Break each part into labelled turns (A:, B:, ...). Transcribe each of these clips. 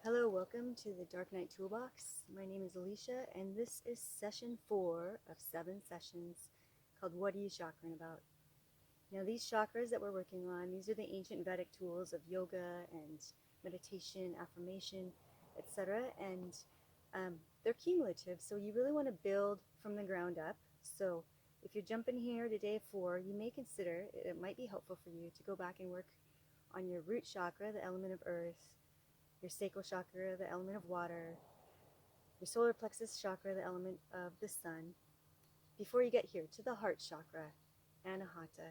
A: Hello, welcome to the Dark Night Toolbox. My name is Alicia, and this is session 4 of 7 sessions called What Are You Chakraing About? Now, these chakras that we're working on, these are the ancient Vedic tools of yoga and meditation, affirmation, etc. And they're cumulative, so you really want to build from the ground up. So if you're jumping here to day 4, you may consider it might be helpful for you to go back and work on your root chakra, the element of earth, your sacral chakra, the element of water, your solar plexus chakra, the element of the sun, before you get here to the heart chakra, Anahata,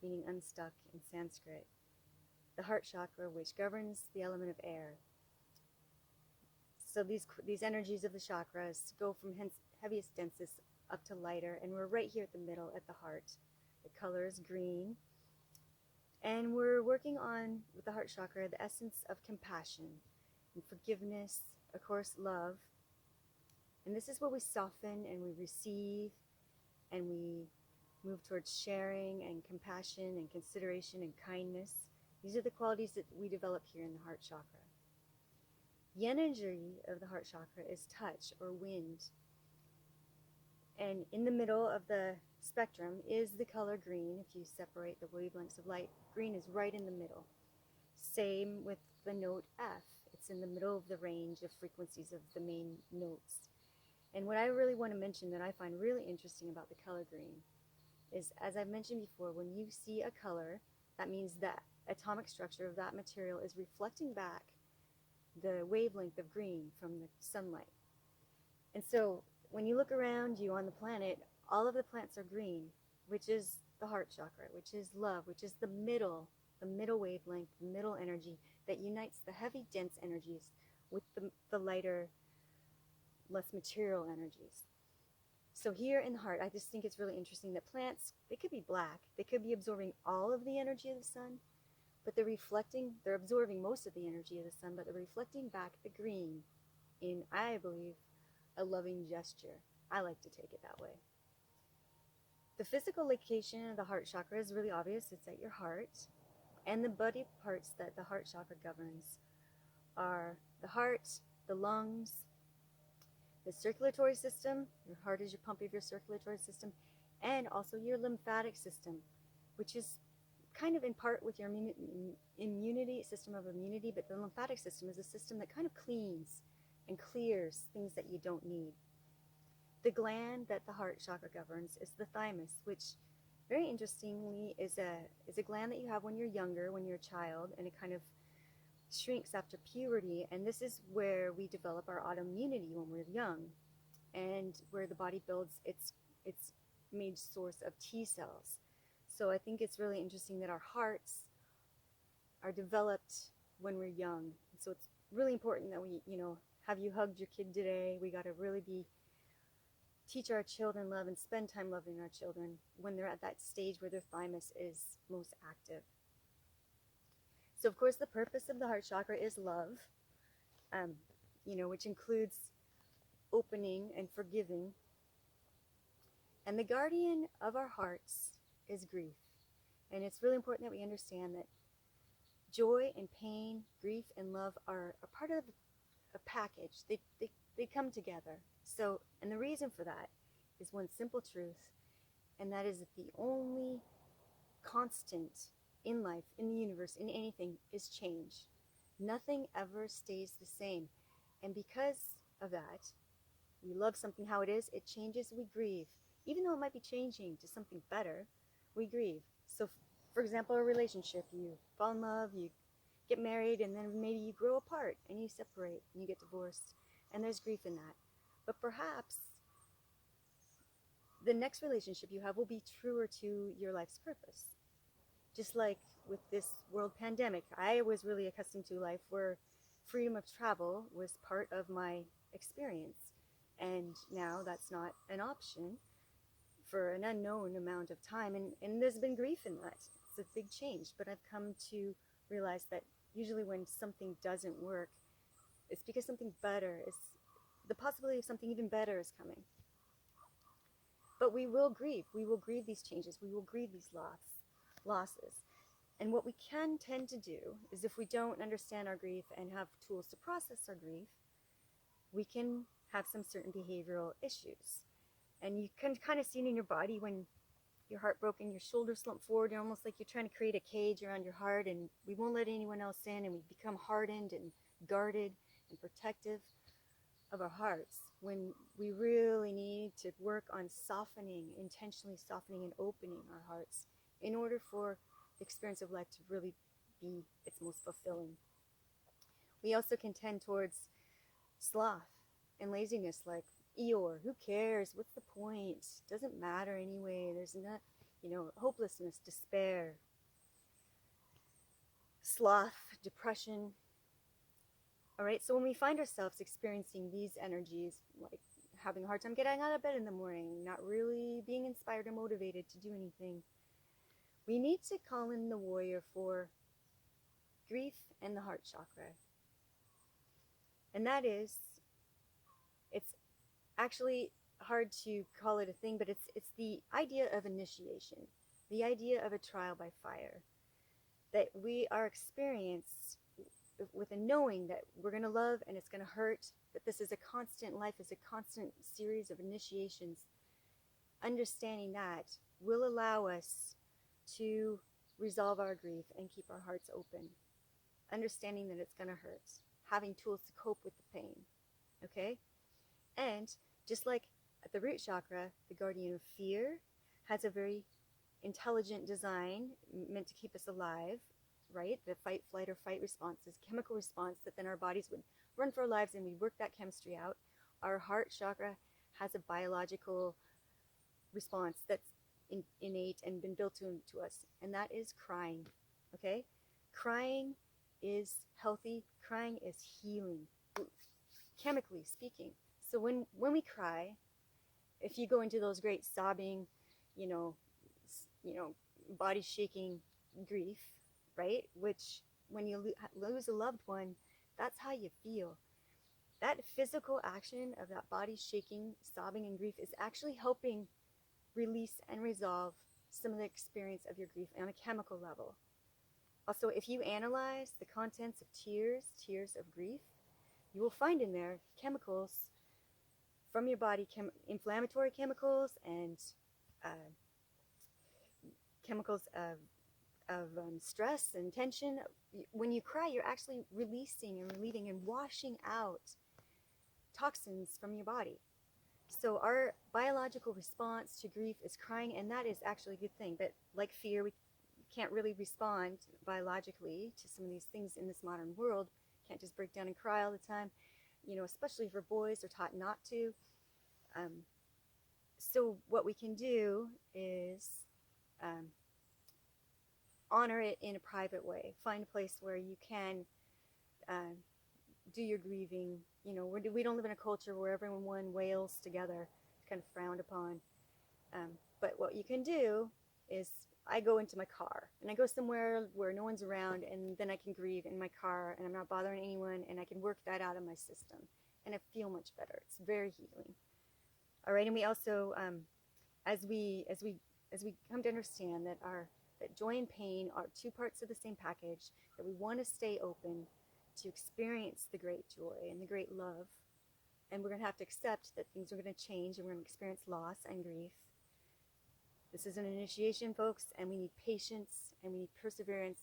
A: meaning unstuck in Sanskrit. The heart chakra, which governs the element of air. So these energies of the chakras go from heaviest, densest up to lighter, and we're right here at the middle at the heart. The color is green. And we're working on, with the heart chakra, the essence of compassion and forgiveness, of course, love. And this is where we soften and we receive and we move towards sharing and compassion and consideration and kindness. These are the qualities that we develop here in the heart chakra. The energy of the heart chakra is touch or wind. And in the middle of the spectrum is the color green. If you separate the wavelengths of light, green is right in the middle. Same with the note F. It's in the middle of the range of frequencies of the main notes. And what I really want to mention that I find really interesting about the color green is, as I've mentioned before, when you see a color, that means that atomic structure of that material is reflecting back the wavelength of green from the sunlight. And so when you look around you on the planet, all of the plants are green, which is the heart chakra, which is love, which is the middle wavelength, the middle energy that unites the heavy, dense energies with the lighter, less material energies. So here in the heart, I just think it's really interesting that plants, they could be black, they could be absorbing all of the energy of the sun, but they're absorbing most of the energy of the sun, but they're reflecting back the green in, I believe, a loving gesture. I like to take it that way. The physical location of the heart chakra is really obvious. It's at your heart. And the body parts that the heart chakra governs are the heart, the lungs, the circulatory system. Your heart is your pump of your circulatory system, and also your lymphatic system, which is kind of in part with your immunity, system of immunity, but the lymphatic system is a system that kind of cleans and clears things that you don't need. The gland that the heart chakra governs is the thymus, which very interestingly is a gland that you have when you're younger, when you're a child, and it kind of shrinks after puberty. And this is where we develop our autoimmunity when we're young, and where the body builds its main source of T cells. So I think it's really interesting that our hearts are developed when we're young. So it's really important that we, have you hugged your kid today? We got to really teach our children love and spend time loving our children when they're at that stage where their thymus is most active. So of course the purpose of the heart chakra is love, which includes opening and forgiving. And the guardian of our hearts is grief. And it's really important that we understand that joy and pain, grief and love are a part of a package. They come together. So, and the reason for that is one simple truth, and that is that the only constant in life, in the universe, in anything, is change. Nothing ever stays the same. And because of that, we love something how it is, it changes, we grieve. Even though it might be changing to something better, we grieve. So, for example, a relationship, you fall in love, you get married, and then maybe you grow apart, and you separate, and you get divorced, and there's grief in that. But perhaps the next relationship you have will be truer to your life's purpose. Just like with this world pandemic, I was really accustomed to life where freedom of travel was part of my experience. And now that's not an option for an unknown amount of time. And there's been grief in that. It's a big change. But I've come to realize that usually when something doesn't work, it's because something better is, the possibility of something even better is coming. But we will grieve. We will grieve these changes. We will grieve these losses. And what we can tend to do is, if we don't understand our grief and have tools to process our grief, we can have some certain behavioral issues. And you can kind of see it in your body when you're heartbroken, your shoulders slump forward, you're almost like you're trying to create a cage around your heart, and we won't let anyone else in, and we become hardened and guarded and protective of our hearts, when we really need to work on softening, intentionally softening and opening our hearts in order for the experience of life to really be its most fulfilling. We also can tend towards sloth and laziness, like Eeyore, who cares? What's the point? Doesn't matter anyway. There's not, hopelessness, despair, sloth, depression. All right, so when we find ourselves experiencing these energies, like having a hard time getting out of bed in the morning, not really being inspired or motivated to do anything, we need to call in the warrior for grief and the heart chakra. And that is, it's actually hard to call it a thing, but it's the idea of initiation, the idea of a trial by fire, that we are experienced with a knowing that we're going to love and it's going to hurt, that this is a constant, life is a constant series of initiations. Understanding that will allow us to resolve our grief and keep our hearts open. Understanding that it's going to hurt, having tools to cope with the pain. Okay? And just like at the root chakra, the guardian of fear has a very intelligent design meant to keep us alive, right? The fight, flight, or fight response is a chemical response that then our bodies would run for our lives, and we work that chemistry out. Our heart chakra has a biological response that's innate and been built into us, and that is crying. Okay? Crying is healthy. Crying is healing, chemically speaking. So when we cry, if you go into those great sobbing, body shaking grief, right? Which when you lose a loved one, that's how you feel. That physical action of that body shaking, sobbing, and grief is actually helping release and resolve some of the experience of your grief on a chemical level. Also, if you analyze the contents of tears of grief, you will find in there chemicals from your body, inflammatory chemicals and chemicals of stress and tension. When you cry, you're actually releasing and relieving and washing out toxins from your body. So our biological response to grief is crying, and that is actually a good thing. But like fear, we can't really respond biologically to some of these things in this modern world. Can't just break down and cry all the time, especially for boys, they're taught not to. So what we can do is honor it in a private way. Find a place where you can do your grieving. We don't live in a culture where everyone wails together. It's kind of frowned upon. But what you can do is, I go into my car and I go somewhere where no one's around, and then I can grieve in my car and I'm not bothering anyone, and I can work that out of my system, and I feel much better. It's very healing. All right, and we also, as we come to understand that that joy and pain are two parts of the same package, that we want to stay open to experience the great joy and the great love, and we're going to have to accept that things are going to change and we're going to experience loss and grief. This is an initiation, folks, and we need patience, and we need perseverance,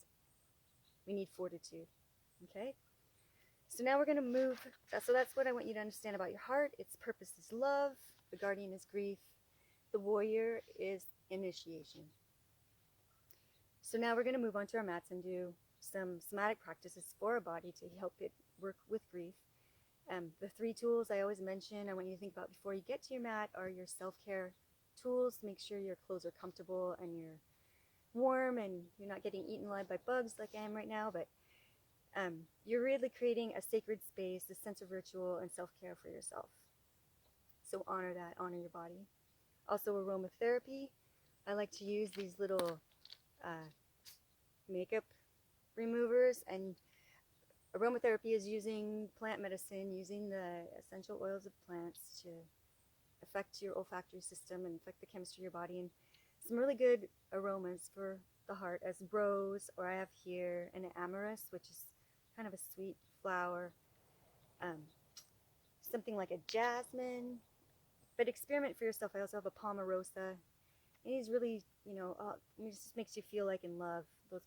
A: we need fortitude. Okay? So now we're going to move. So that's what I want you to understand about your heart. Its purpose is love. The guardian is grief. The warrior is initiation. So now we're going to move on to our mats and do some somatic practices for our body to help it work with grief. The 3 tools I always mention, I want you to think about before you get to your mat, are your self-care tools. Make sure your clothes are comfortable and you're warm and you're not getting eaten alive by bugs like I am right now, but you're really creating a sacred space, a sense of ritual and self-care for yourself. So honor that, honor your body. Also aromatherapy. I like to use these little makeup removers, and aromatherapy is using plant medicine, using the essential oils of plants to affect your olfactory system and affect the chemistry of your body, and some really good aromas for the heart as rose, or I have here an amaryllis, which is kind of a sweet flower, something like a jasmine, but experiment for yourself. I also have a palmarosa. And these really, it just makes you feel like in love. Those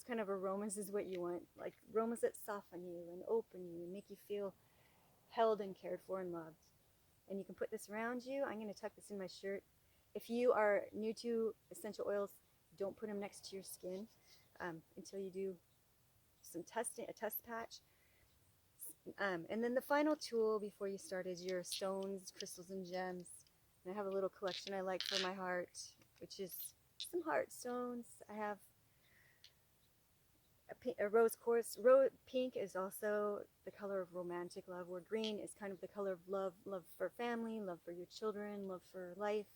A: kind of aromas is what you want, like aromas that soften you and open you and make you feel held and cared for and loved. And you can put this around you. I'm going to tuck this in my shirt. If you are new to essential oils, don't put them next to your skin until you do some testing, a test patch. And then the final tool before you start is your stones, crystals, and gems. And I have a little collection I like for my heart, which is some heart stones. I have a rose quartz. Pink is also the color of romantic love, where green is kind of the color of love, love for family, love for your children, love for life,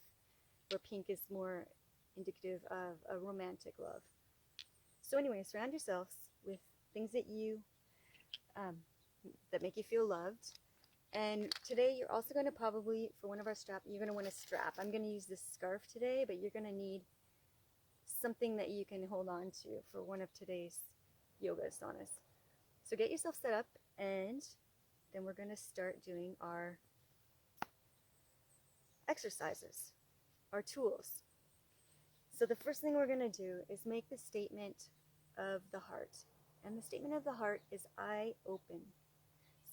A: where pink is more indicative of a romantic love. So anyway, surround yourselves with things that that make you feel loved. And today you're also going to probably, for one of our you're going to want a strap. I'm going to use this scarf today, but you're going to need something that you can hold on to for one of today's yoga asanas. So get yourself set up, and then we're going to start doing our exercises, our tools. So the first thing we're going to do is make the statement of the heart. And the statement of the heart is I open.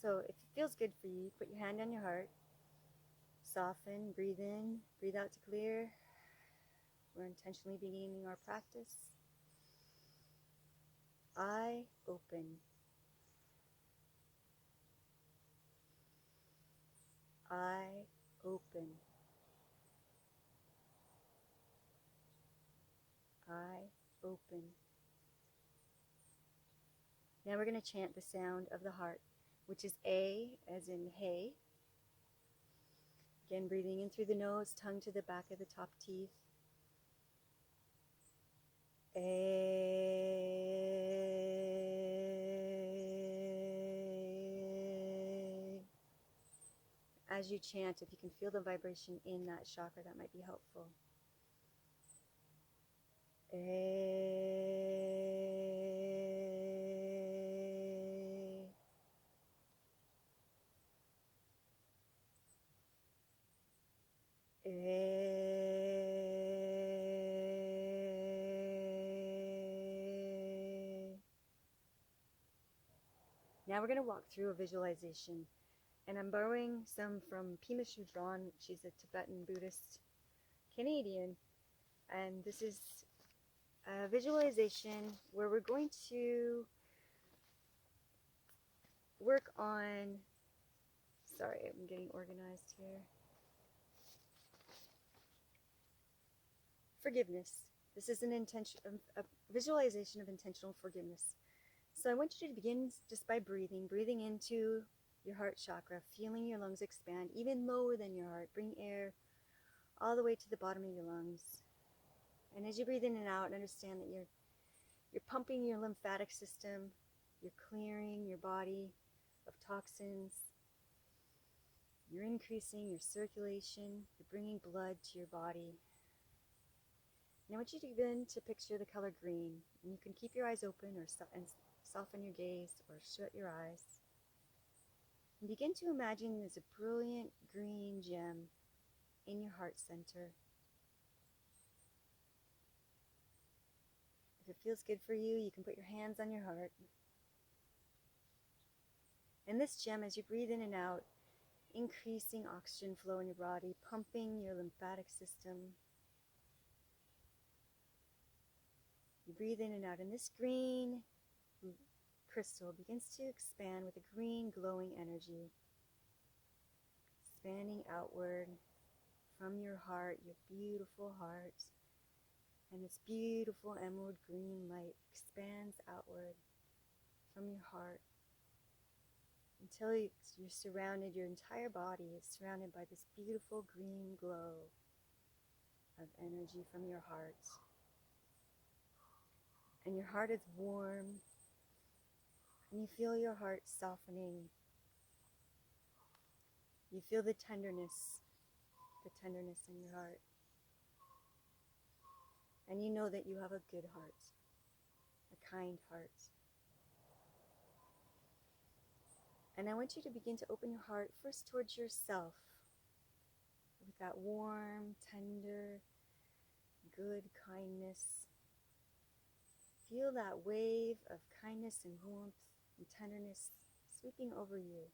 A: So if it feels good for you, put your hand on your heart, soften, breathe in, breathe out to clear. We're intentionally beginning our practice. I open. I open. I open. Now we're going to chant the sound of the heart, which is A as in hey. Again, breathing in through the nose, tongue to the back of the top teeth. A. As you chant, if you can feel the vibration in that chakra, that might be helpful. Now we're going to walk through a visualization, and I'm borrowing some from Pema Chodron. She's a Tibetan Buddhist Canadian, and this is a visualization where we're going to work on, sorry, I'm getting organized here, forgiveness. This is a visualization of intentional forgiveness. So I want you to begin just by breathing into your heart chakra, feeling your lungs expand even lower than your heart. Bring air all the way to the bottom of your lungs. And as you breathe in and out, understand that you're pumping your lymphatic system, you're clearing your body of toxins, you're increasing your circulation, you're bringing blood to your body. Now I want you to begin to picture the color green, and you can keep your eyes open or soften your gaze or shut your eyes. And begin to imagine there's a brilliant green gem in your heart center. If it feels good for you, you can put your hands on your heart. And this gem, as you breathe in and out, increasing oxygen flow in your body, pumping your lymphatic system. You breathe in and out, and this green crystal begins to expand with a green glowing energy, expanding outward from your heart, your beautiful heart. And this beautiful emerald green light expands outward from your heart until you're surrounded, your entire body is surrounded by this beautiful green glow of energy from your heart. And your heart is warm, and you feel your heart softening. You feel the tenderness in your heart. And you know that you have a good heart, a kind heart. And I want you to begin to open your heart first towards yourself with that warm, tender, good kindness. Feel that wave of kindness and warmth and tenderness sweeping over you,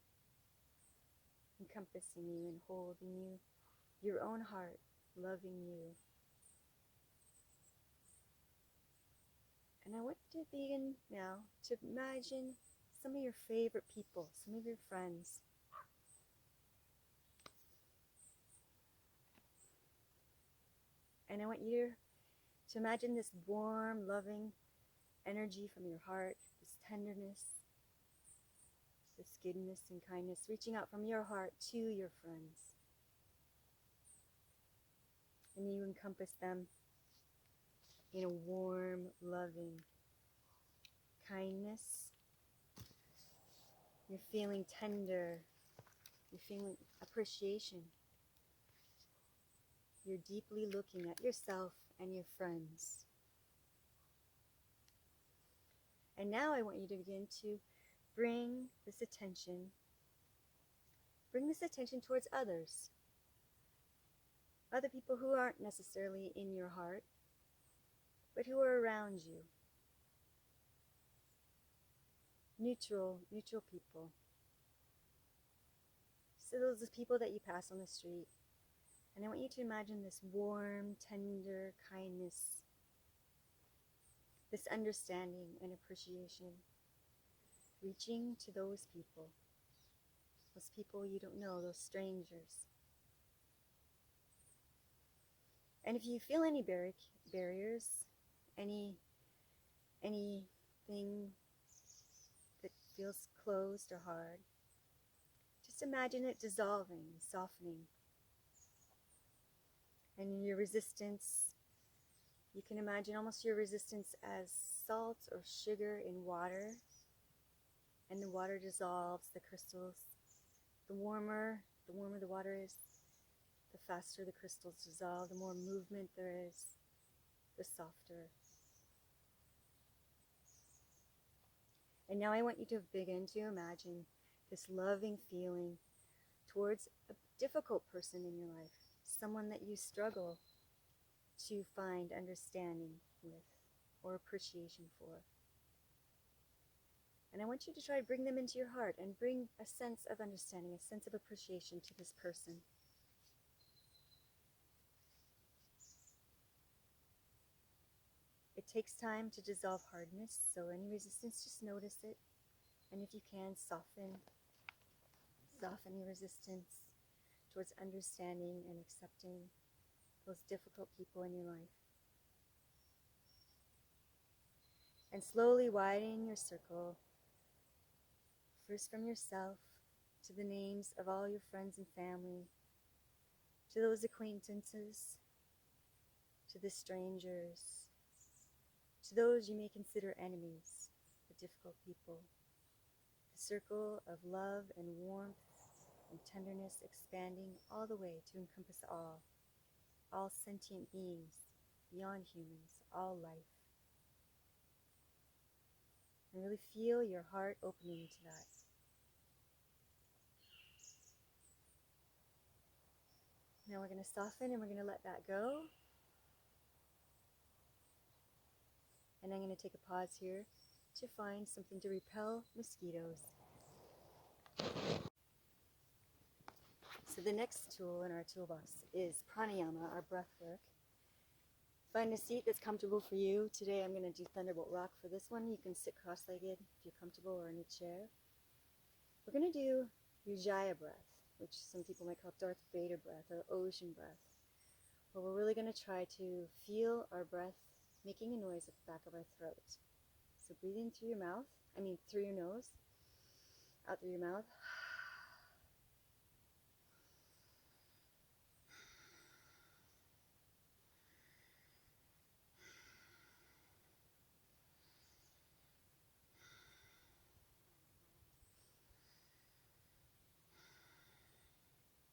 A: encompassing you and holding you, your own heart loving you. And I want you to begin now to imagine some of your favorite people, some of your friends. And I want you to imagine this warm, loving energy from your heart, this tenderness, this goodness and kindness, reaching out from your heart to your friends. And you encompass them in a warm, loving kindness. You're feeling tender. You're feeling appreciation. You're deeply looking at yourself and your friends. And now I want you to begin to bring this attention towards others. Other people who aren't necessarily in your heart, but who are around you. Neutral people. So those are people that you pass on the street. And I want you to imagine this warm, tender kindness, this understanding and appreciation, reaching to those people you don't know, those strangers. And if you feel any barriers, anything that feels closed or hard, just imagine it dissolving, softening. And your resistance, you can imagine almost your resistance as salt or sugar in water. And the water dissolves the crystals. The warmer the water is, the faster the crystals dissolve, the more movement there is, the softer. And now I want you to begin to imagine this loving feeling towards a difficult person in your life, someone that you struggle to find understanding with or appreciation for. And I want you to try to bring them into your heart and bring a sense of understanding, a sense of appreciation to this person. It takes time to dissolve hardness, so any resistance, just notice it. And if you can, soften your resistance towards understanding and accepting those difficult people in your life. And slowly widen your circle, first from yourself to the names of all your friends and family, to those acquaintances, to the strangers, to those you may consider enemies, the difficult people. The circle of love and warmth and tenderness expanding all the way to encompass all sentient beings, beyond humans, all life. And really feel your heart opening to that. Now we're going to soften and we're going to let that go. And I'm going to take a pause here to find something to repel mosquitoes. So the next tool in our toolbox is pranayama, our breath work. Find a seat that's comfortable for you. Today I'm going to do Thunderbolt Rock for this one. You can sit cross-legged if you're comfortable or in a chair. We're going to do Ujjayi breath, which some people might call Darth Vader breath or ocean breath, where we're really going to try to feel our breath making a noise at the back of our throat. So breathe in through through your nose, out through your mouth.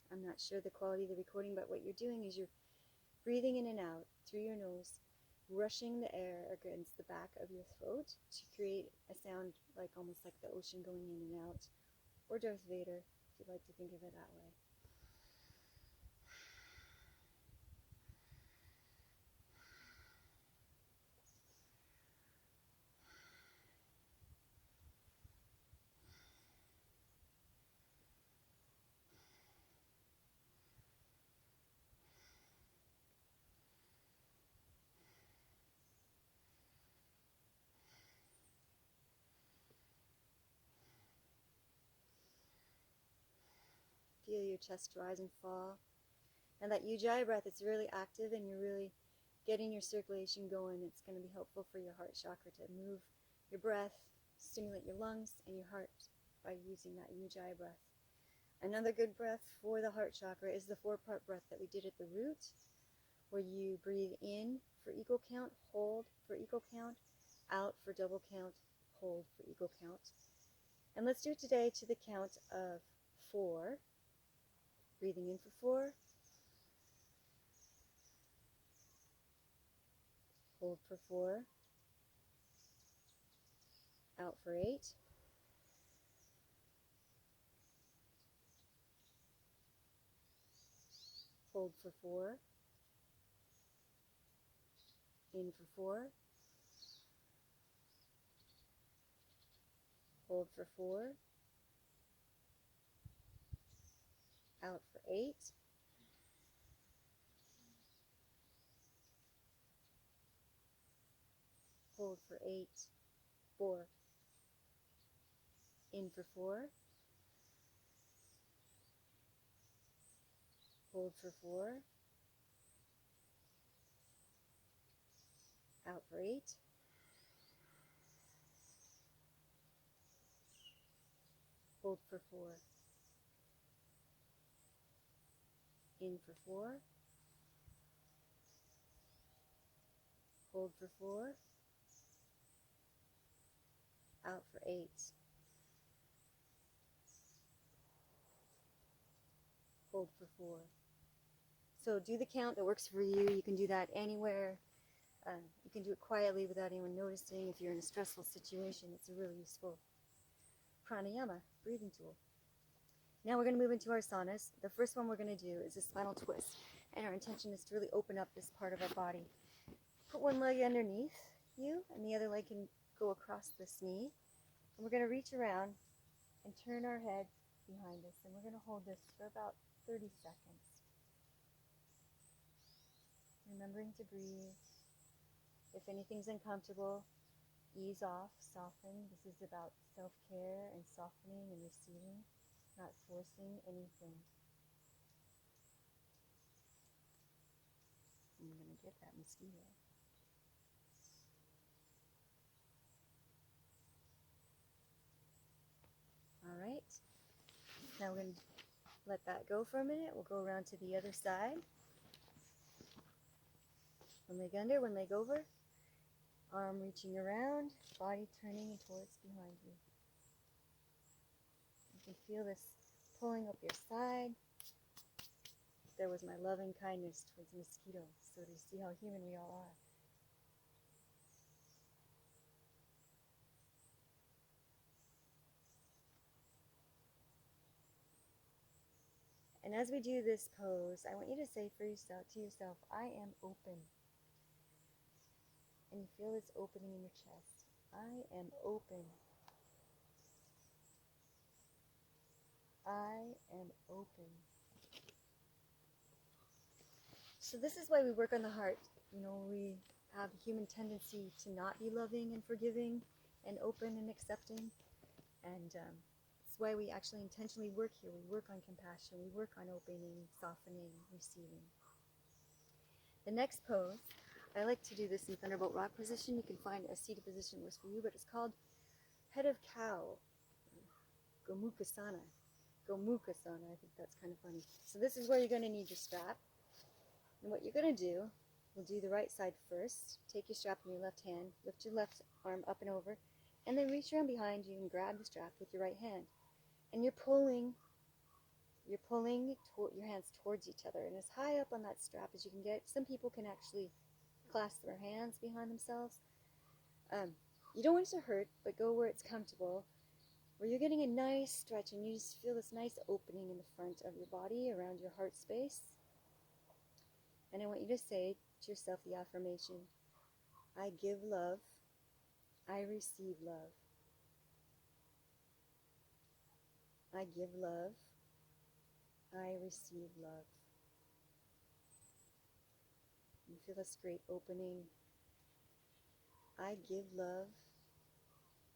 A: I'm not sure the quality of the recording, but what you're doing is you're breathing in and out through your nose, brushing the air against the back of your throat to create a sound like almost like the ocean going in and out, or Darth Vader, if you'd like to think of it that way. Feel your chest rise and fall. And that Ujjayi breath, it's really active and you're really getting your circulation going. It's going to be helpful for your heart chakra to move your breath, stimulate your lungs and your heart by using that Ujjayi breath. Another good breath for the heart chakra is the 4-part breath that we did at the root, where you breathe in for equal count, hold for equal count, out for double count, hold for equal count. And let's do it today to the count of 4. Breathing in for 4, hold for 4, out for 8, hold for 4, in for 4, hold for 4, out for 8, hold for 8, 4, in for 4, hold for 4, out for 8, hold for 4, in for 4, hold for 4, out for 8. Hold for 4. So do the count that works for you. You can do that anywhere. You can do it quietly without anyone noticing. If you're in a stressful situation, it's a really useful pranayama, breathing tool. Now we're going to move into our asanas. The first one we're going to do is a spinal twist. And our intention is to really open up this part of our body. Put one leg underneath you, and the other leg can go across this knee. And we're going to reach around and turn our head behind us. And we're going to hold this for about 30 seconds. Remembering to breathe. If anything's uncomfortable, ease off, soften. This is about self-care and softening and receiving, not forcing anything. I'm going to get that mosquito. All right. Now we're going to let that go for a minute. We'll go around to the other side. One leg under, one leg over. Arm reaching around, body turning towards behind you. You can feel this pulling up your side. There was my loving kindness towards mosquitoes, so to see how human we all are. And as we do this pose, I want you to say for yourself, to yourself, I am open. And you feel this opening in your chest. I am open. I am open. So this is why we work on the heart. You know, we have a human tendency to not be loving and forgiving and open and accepting. And that's why we actually intentionally work here. We work on compassion. We work on opening, softening, receiving. The next pose, I like to do this in Thunderbolt Rock position. You can find a seated position that works for you, but it's called Head of Cow, Gomukasana. Gomukasana, I think that's kind of funny. So this is where you're going to need your strap. And what you're going to do, we'll do the right side first. Take your strap in your left hand, lift your left arm up and over, and then reach around behind you and grab the strap with your right hand. And you're pulling your hands towards each other and as high up on that strap as you can get. Some people can actually clasp their hands behind themselves. You don't want it to hurt, but go where it's comfortable, where you're getting a nice stretch and you just feel this nice opening in the front of your body around your heart space. And I want you to say to yourself the affirmation, I give love, I receive love. I give love, I receive love. You feel this great opening. I give love,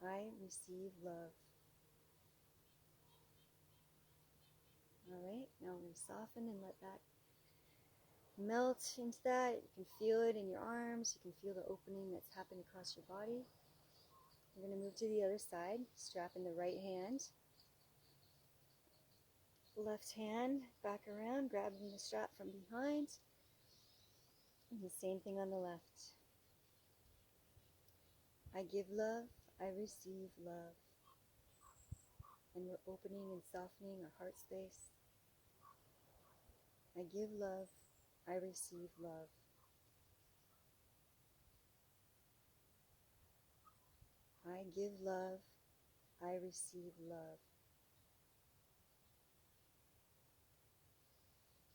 A: I receive love. Alright, now we're going to soften and let that melt into that. You can feel it in your arms. You can feel the opening that's happened across your body. We're going to move to the other side. Strap in the right hand. Left hand back around, grabbing the strap from behind. And the same thing on the left. I give love, I receive love. And we're opening and softening our heart space. I give love, I receive love. I give love, I receive love.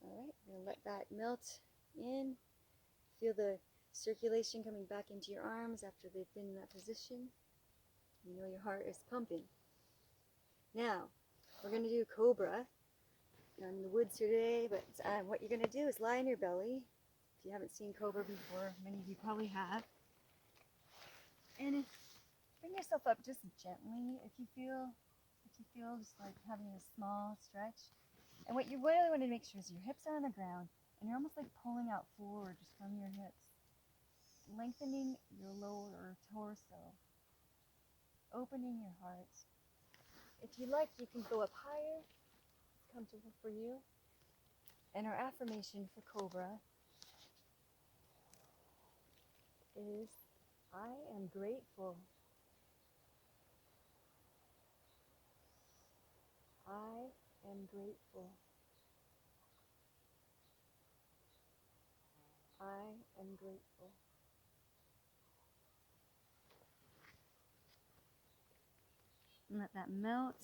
A: Alright, we're going to let that melt in. Feel the circulation coming back into your arms after they've been in that position. You know your heart is pumping. Now, we're going to do Cobra. I'm in the woods here today, but what you're going to do is lie on your belly. If you haven't seen Cobra before, many of you probably have. And bring yourself up just gently if you feel just like having a small stretch. And what you really want to make sure is your hips are on the ground and you're almost like pulling out forward just from your hips, lengthening your lower torso, opening your heart. If you like, you can go up higher. It's comfortable for you. And our affirmation for Cobra is, I am grateful. I am grateful. I am grateful. And let that melt.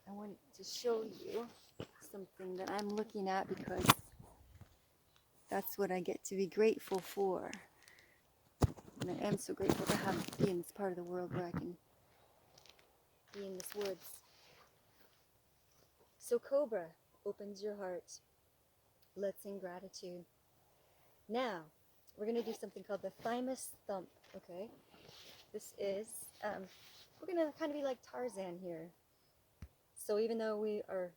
A: I want to show you something that I'm looking at because that's what I get to be grateful for. And I am so grateful to be in this part of the world where I can be in this woods. So Cobra opens your heart, lets in gratitude. Now, we're going to do something called the thymus thump, okay? This is, we're going to kind of be like Tarzan here. So even though we are,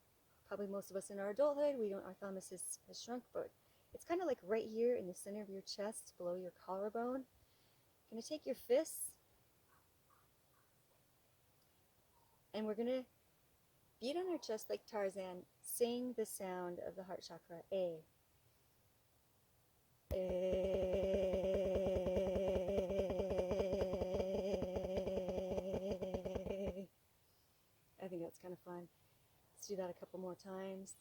A: probably most of us in our adulthood, our thymus has shrunk, but it's kind of like right here in the center of your chest, below your collarbone. You're going to take your fists, and we're going to beat on our chest like Tarzan, sing the sound of the heart chakra, A. I think that's kind of fun. Let's do that a couple more times.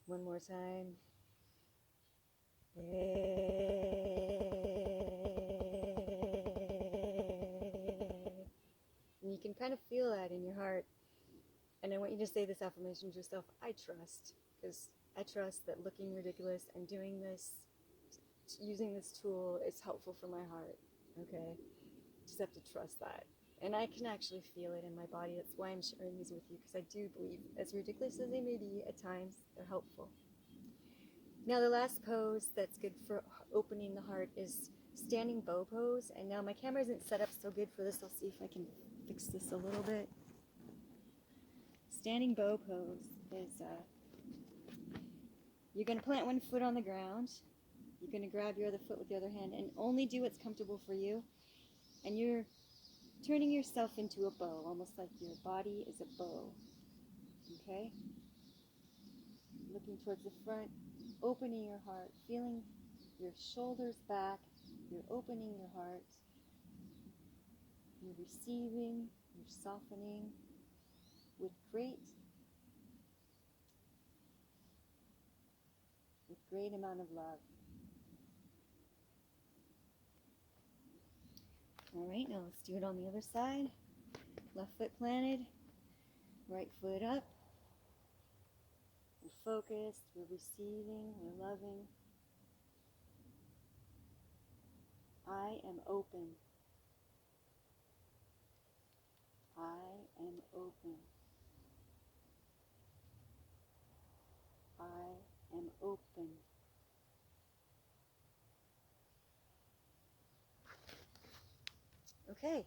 A: One more time. And you can kind of feel that in your heart. And I want you to say this affirmation to yourself, I trust. Because I trust that looking ridiculous and doing this, using this tool is helpful for my heart. Okay? Just have to trust that. And I can actually feel it in my body. That's why I'm sharing these with you, because I do believe, as ridiculous as they may be at times, they're helpful. Now the last pose that's good for opening the heart is standing bow pose. And now my camera isn't set up so good for this. I'll see if I can fix this a little bit. Standing bow pose is, you're going to plant one foot on the ground. You're going to grab your other foot with the other hand and only do what's comfortable for you. And you're turning yourself into a bow, almost like your body is a bow. Okay? Looking towards the front, opening your heart, feeling your shoulders back. You're opening your heart. You're receiving, you're softening with great amount of love. All right, now let's do it on the other side. Left foot planted, right foot up. We're focused, we're receiving, we're loving. I am open. I am open. I am open. Okay,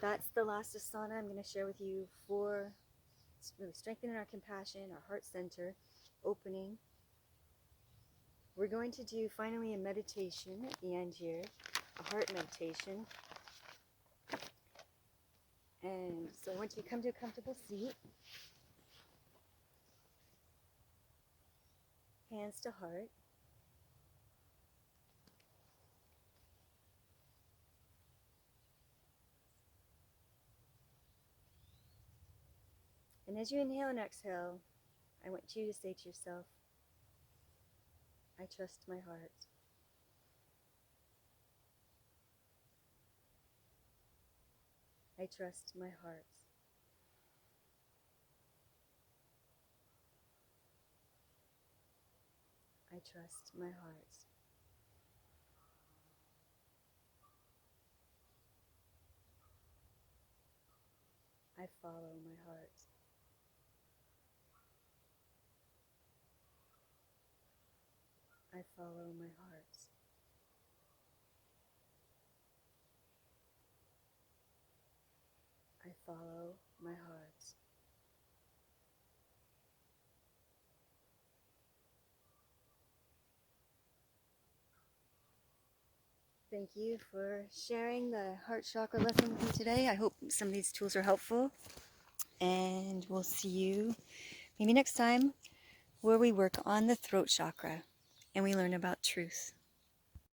A: that's the last asana I'm going to share with you for really strengthening our compassion, our heart center, opening. We're going to do finally a meditation at the end here, a heart meditation. And so once you come to a comfortable seat, hands to heart. And as you inhale and exhale, I want you to say to yourself, I trust my heart. I trust my heart. I trust my heart. I follow my heart. I follow my heart. I follow my heart. Thank you for sharing the heart chakra lesson with me today. I hope some of these tools are helpful. And we'll see you maybe next time where we work on the throat chakra and we learn about truth.